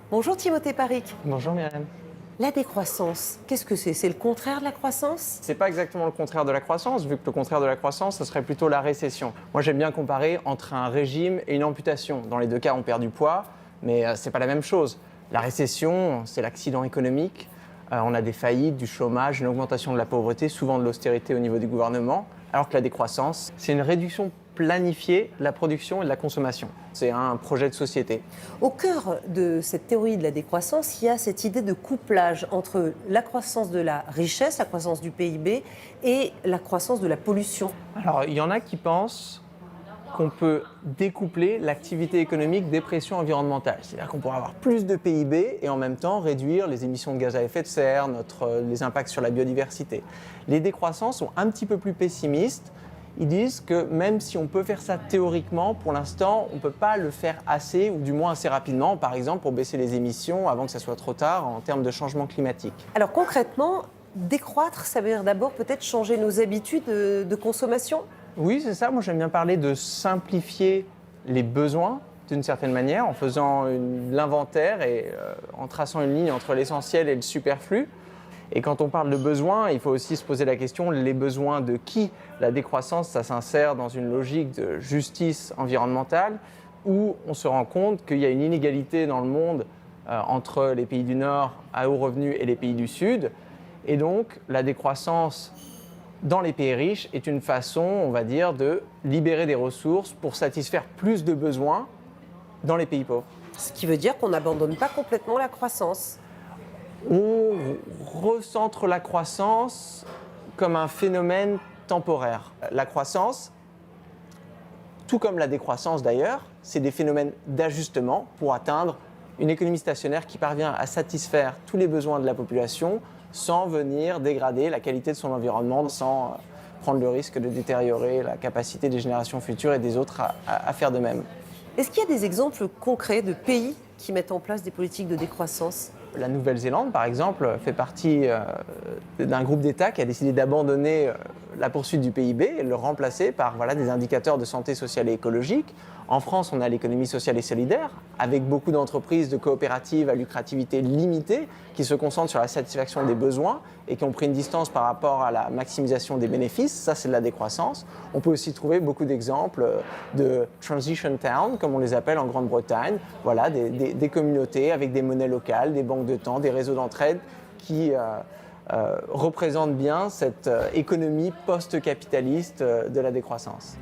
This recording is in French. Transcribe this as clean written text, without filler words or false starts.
Bonjour Timothée Paric. Bonjour Myriam. La décroissance, qu'est-ce que c'est? C'est le contraire de la croissance? C'est pas exactement le contraire de la croissance, vu que le contraire de la croissance, ce serait plutôt la récession. Moi, j'aime bien comparer entre un régime et une amputation. Dans les deux cas, on perd du poids, mais c'est pas la même chose. La récession, c'est l'accident économique. On a des faillites, du chômage, une augmentation de la pauvreté, souvent de l'austérité au niveau du gouvernement. Alors que la décroissance, c'est une réduction planifiée de la production et de la consommation. C'est un projet de société. Au cœur de cette théorie de la décroissance, il y a cette idée de couplage entre la croissance de la richesse, la croissance du PIB, et la croissance de la pollution. Alors, il y en a qui pensent qu'on peut découpler l'activité économique des pressions environnementales. C'est-à-dire qu'on pourrait avoir plus de PIB et en même temps réduire les émissions de gaz à effet de serre, les impacts sur la biodiversité. Les décroissants sont un petit peu plus pessimistes. Ils disent que même si on peut faire ça théoriquement, pour l'instant, on ne peut pas le faire assez, ou du moins assez rapidement, par exemple pour baisser les émissions avant que ça soit trop tard en termes de changement climatique. Alors concrètement, décroître, ça veut dire d'abord peut-être changer nos habitudes de consommation? Oui, c'est ça. Moi, j'aime bien parler de simplifier les besoins d'une certaine manière, en faisant l'inventaire et en traçant une ligne entre l'essentiel et le superflu. Et quand on parle de besoins, il faut aussi se poser la question, les besoins de qui? La décroissance, ça s'insère dans une logique de justice environnementale où on se rend compte qu'il y a une inégalité dans le monde entre les pays du Nord à haut revenu et les pays du Sud. Et donc, la décroissance dans les pays riches est une façon, on va dire, de libérer des ressources pour satisfaire plus de besoins dans les pays pauvres. Ce qui veut dire qu'on n'abandonne pas complètement la croissance. On recentre la croissance comme un phénomène temporaire. La croissance, tout comme la décroissance d'ailleurs, c'est des phénomènes d'ajustement pour atteindre une économie stationnaire qui parvient à satisfaire tous les besoins de la population sans venir dégrader la qualité de son environnement, sans prendre le risque de détériorer la capacité des générations futures et des autres à faire de même. Est-ce qu'il y a des exemples concrets de pays qui mettent en place des politiques de décroissance? La Nouvelle-Zélande, par exemple, fait partie d'un groupe d'États qui a décidé d'abandonner la poursuite du PIB et le remplacer par des indicateurs de santé sociale et écologique. En France, on a l'économie sociale et solidaire, avec beaucoup d'entreprises de coopératives à lucrativité limitée qui se concentrent sur la satisfaction des besoins et qui ont pris une distance par rapport à la maximisation des bénéfices. Ça, c'est de la décroissance. On peut aussi trouver beaucoup d'exemples de transition towns, comme on les appelle en Grande-Bretagne. Voilà, des communautés avec des monnaies locales, des banques de temps, des réseaux d'entraide qui représentent bien cette économie post-capitaliste de la décroissance.